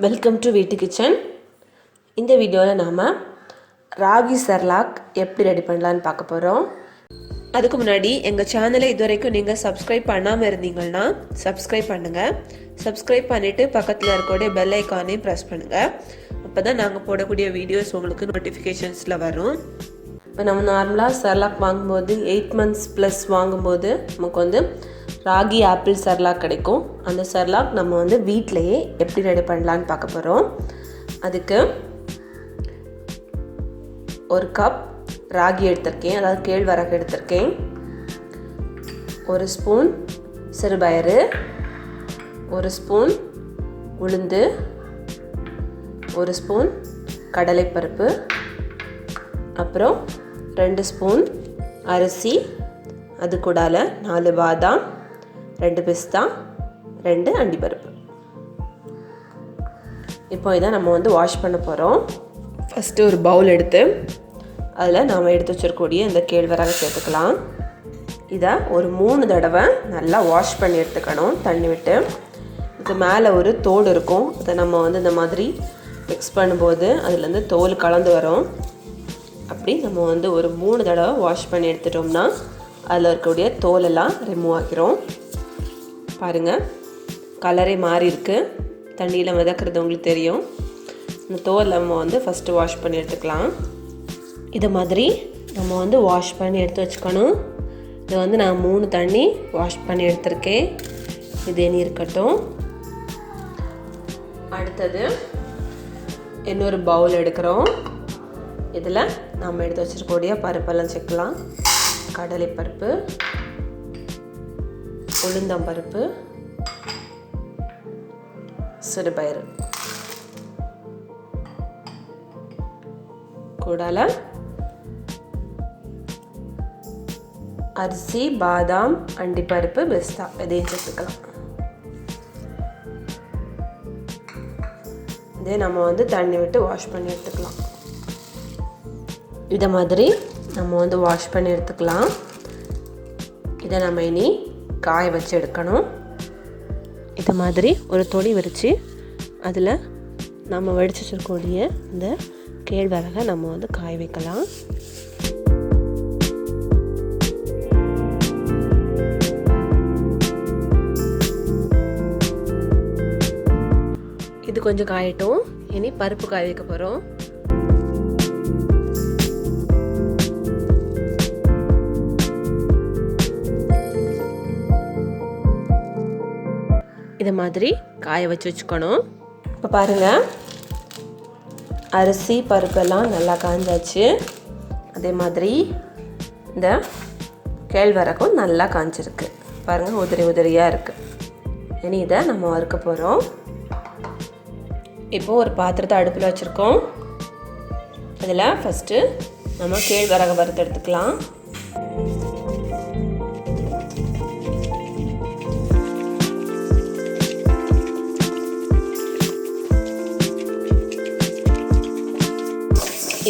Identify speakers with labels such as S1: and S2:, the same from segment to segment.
S1: Welcome to வீட்டு kitchen. இந்த வீடியோவில் நாம் ராகி செர்லாக் எப்படி ரெடி பண்ணலான்னு பார்க்க போகிறோம். அதுக்கு முன்னாடி எங்கள் சேனலை இதுவரைக்கும் நீங்கள் சப்ஸ்கிரைப் பண்ணாமல் இருந்தீங்கன்னா சப்ஸ்கிரைப் பண்ணுங்கள். சப்ஸ்கிரைப் பண்ணிவிட்டு பக்கத்தில் இருக்கக்கூடிய பெல் ஐக்கானையும் ப்ரெஸ் பண்ணுங்கள். அப்போ தான் நாங்கள் போடக்கூடிய வீடியோஸ் உங்களுக்கு நோட்டிஃபிகேஷன்ஸில் வரும். இப்போ நம்ம நார்மலாக செர்லாக் வாங்கும்போது 8 months ப்ளஸ் வாங்கும்போது நமக்கு ராகி ஆப்பிள் செர்லாக் கிடைக்கும். அந்த செர்லாக் நம்ம வீட்டிலையே எப்படி ரெடி பண்ணலான்னு பார்க்க போகிறோம். அதுக்கு ஒரு கப் ராகி எடுத்திருக்கேன், அதாவது கேழ்வரகு எடுத்திருக்கேன். 1 ஸ்பூன் சிறுபயறு, 1 ஸ்பூன் உளுந்து, 1 ஸ்பூன் கடலைப்பருப்பு, அப்புறம் 2 ஸ்பூன் அரிசி, அது கூடால 4 பாதாம், 2 பிஸ்தா, 2 அண்டிப்பருப்பு. இப்போ இதை நம்ம வாஷ் பண்ண போகிறோம். ஃபஸ்ட்டு ஒரு பவுல் எடுத்து அதில் நாம் எடுத்து வச்சிருக்கக்கூடிய இந்த கேழ்வரகை சேர்த்துக்கலாம். இதை ஒரு 3 தடவை நல்லா வாஷ் பண்ணி எடுத்துக்கணும் தண்ணி விட்டு. இதுக்கு மேலே ஒரு தோல் இருக்கும், அதை நம்ம இந்த மாதிரி மிக்ஸ் பண்ணும்போது அதுலேருந்து தோல் கலந்து வரும். அப்படி நம்ம ஒரு 3 தடவை வாஷ் பண்ணி எடுத்துட்டோம்னா அதில் இருக்கக்கூடிய தோலெல்லாம் ரிமூவ் ஆகிரும். பாருங்கள், கலரே மாறி இருக்குது. தண்ணியில் மிதக்கிறது உங்களுக்கு தெரியும். இந்த தோல் நம்ம ஃபஸ்ட்டு வாஷ் பண்ணி எடுத்துக்கலாம். இதை மாதிரி நம்ம வாஷ் பண்ணி எடுத்து வச்சுக்கணும். இதை நான் 3 தண்ணி வாஷ் பண்ணி எடுத்திருக்கேன். இது இனி இருக்கட்டும். அடுத்தது இன்னொரு பவுல் எடுக்கிறோம். இதில் நம்ம எடுத்து வச்சுருக்கக்கூடிய பருப்பெல்லாம் சேர்க்கலாம். கடலைப்பருப்பு, உளுந்தம்பருப்பு, சிறுபயறு, கூடால அரிசி, பாதாம், அண்டிப்பருப்பு, பிஸ்தா இதையும் சேர்த்துக்கலாம். இதே நம்ம தண்ணி விட்டு வாஷ் பண்ணி எடுத்துக்கலாம். இதை மாதிரி நம்ம வாஷ் பண்ணி எடுத்துக்கலாம். இதை நம்ம இனி காய வச்சு எடுக்கணும். இது மாதிரி ஒரு தொடி விரித்து அதில் நம்ம வடித்து வச்சிருக்கக்கூடிய இந்த கேழ்வரகை நம்ம காய வைக்கலாம். இது கொஞ்சம் காயட்டும். இனி பருப்பு காய வைக்க போகிறோம். இதை மாதிரி காய வச்சுக்கணும். இப்போ பாருங்கள், அரிசி பருப்பெல்லாம் நல்லா காஞ்சாச்சு. அதே மாதிரி இந்த கேழ்வரகும் நல்லா காஞ்சிருக்கு. பாருங்கள், உதிரி உதிரியாக இருக்குது. இனி இதை நம்ம வறுக்க போகிறோம். இப்போது ஒரு பாத்திரத்தை அடுப்பில் வச்சுருக்கோம். அதில் ஃபஸ்ட்டு நம்ம கேழ்வரகை வறுத்து எடுத்துக்கலாம்.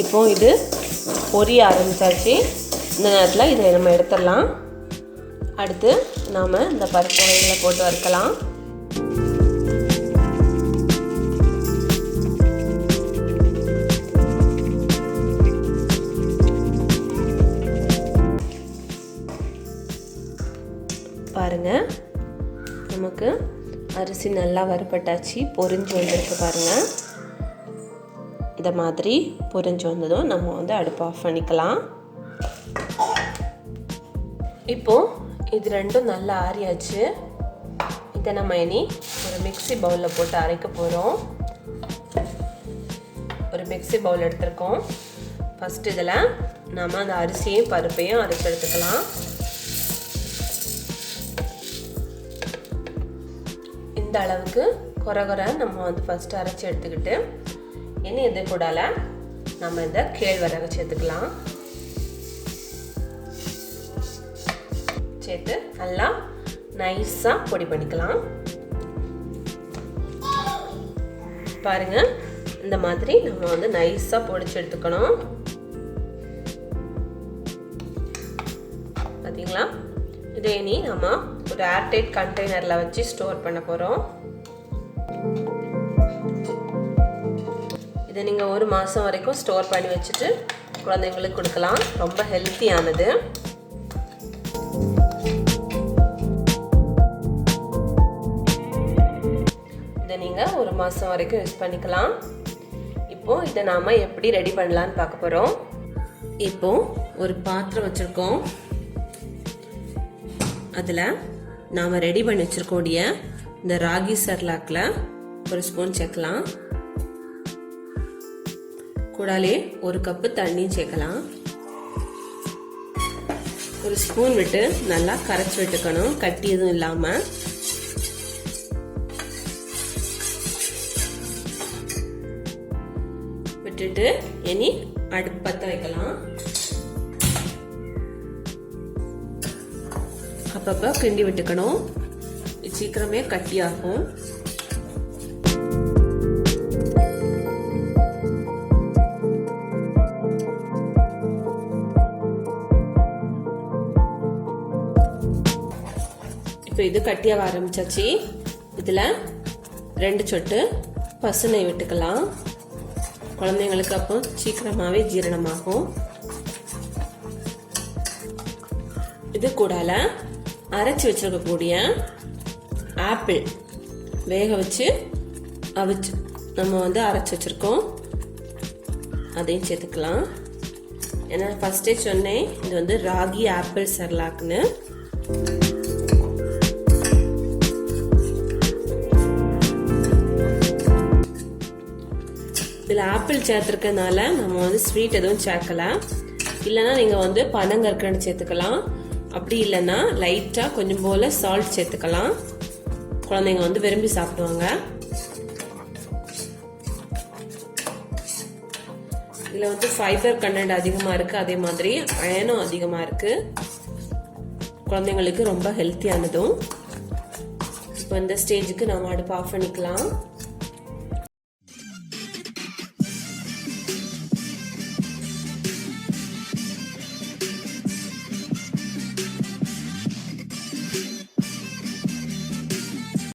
S1: இப்போ இது பொரிய ஆரம்பித்தாச்சு. இந்த நேரத்தில் இதை நம்ம எடுத்துடலாம். அடுத்து நாம் இந்த பருப்பு வகைகளை போட்டு வறுக்கலாம். பாருங்கள், நமக்கு அரிசி நல்லா வறுபட்டாச்சு, பொரிஞ்சு வந்திருக்கு. பாருங்கள், இதை மாதிரி பொரிஞ்சு வந்ததும் நம்ம அடுப்பு ஆஃப் பண்ணிக்கலாம். இப்போது இது ரெண்டும் நல்லா ஆறியாச்சு. இதை நம்ம இனி ஒரு மிக்ஸி பவுலில் போட்டு அரைக்க போகிறோம். ஒரு மிக்ஸி பவுல் எடுத்துருக்கோம். ஃபஸ்ட்டு இதில் நம்ம அந்த அரிசியையும் பருப்பையும் அரைச்சி எடுத்துக்கலாம். இந்த அளவுக்கு குறை நம்ம ஃபஸ்ட்டு அரைச்சி எடுத்துக்கிட்டு இனி இது கூடால நம்ம இந்த கேழ்வரகை சேர்த்துக்கலாம். சேர்த்து நல்லா நைஸாக பொடி பண்ணிக்கலாம். பாருங்கள், இந்த மாதிரி நம்ம நைஸாக பொடிச்சு எடுத்துக்கணும். பார்த்தீங்களா? இதை இனி நம்ம ஒரு ஏர்டைட் கண்டெய்னரில் வச்சு ஸ்டோர் பண்ண போகிறோம். இதை நீங்கள் 1 மாதம் வரைக்கும் ஸ்டோர் பண்ணி வச்சுட்டு குழந்தைங்களுக்கு கொடுக்கலாம். ரொம்ப ஹெல்த்தியானது. இதை நீங்கள் 1 மாதம் வரைக்கும் யூஸ் பண்ணிக்கலாம். இப்போது இதை நாம் எப்படி ரெடி பண்ணலான்னு பார்க்க போகிறோம். இப்போது ஒரு பாத்திரம் வச்சுருக்கோம். அதில் நாம் ரெடி பண்ணி வச்சுருக்கக்கூடிய இந்த ராகி செர்லாக்கில் 1 ஸ்பூன் சேர்க்கலாம். கூடாலே 1 கப்பு தண்ணி சேர்க்கலாம். 1 ஸ்பூன் விட்டு நல்லா கரைச்சி விட்டுக்கணும், கட்டி எதுவும் இல்லாமல். விட்டுட்டு இனி அடுப்பு பற்ற வைக்கலாம். அப்பப்போ கிண்டி விட்டுக்கணும், சீக்கிரமே கட்டியாகும். இப்போ இது கட்டியாக ஆரம்பிச்சாச்சு. இதில் 2 சொட்டு பசு நெய் விட்டுக்கலாம். குழந்தைங்களுக்கு அப்போ சீக்கிரமாகவே ஜீரணமாகும். இது கூடால அரைச்சி வச்சிருக்கக்கூடிய ஆப்பிள் வேக வச்சு அவிச்சு நம்ம அரைச்சி வச்சிருக்கோம், அதையும் சேர்த்துக்கலாம். ஏன்னா ஃபர்ஸ்டே சொன்னேன் இது ராகி ஆப்பிள் செர்லாக்னு. இதில் ஆப்பிள் சேர்த்துருக்கனால நம்ம ஸ்வீட் எதுவும் சேர்க்கல. இல்லைன்னா நீங்கள் பனங்கற்கண்டு சேர்த்துக்கலாம். அப்படி இல்லைன்னா லைட்டாக கொஞ்சம் போல் சால்ட் சேர்த்துக்கலாம். குழந்தைங்க விரும்பி சாப்பிடுவாங்க. இதில் ஃபைபர் கண்டென்ட் அதிகமாக இருக்குது, அதே மாதிரி அயனும் அதிகமாக இருக்குது. குழந்தைங்களுக்கு ரொம்ப ஹெல்த்தியானதும். இப்போ இந்த ஸ்டேஜுக்கு நம்ம அடுப்பு ஆஃப் பண்ணிக்கலாம்.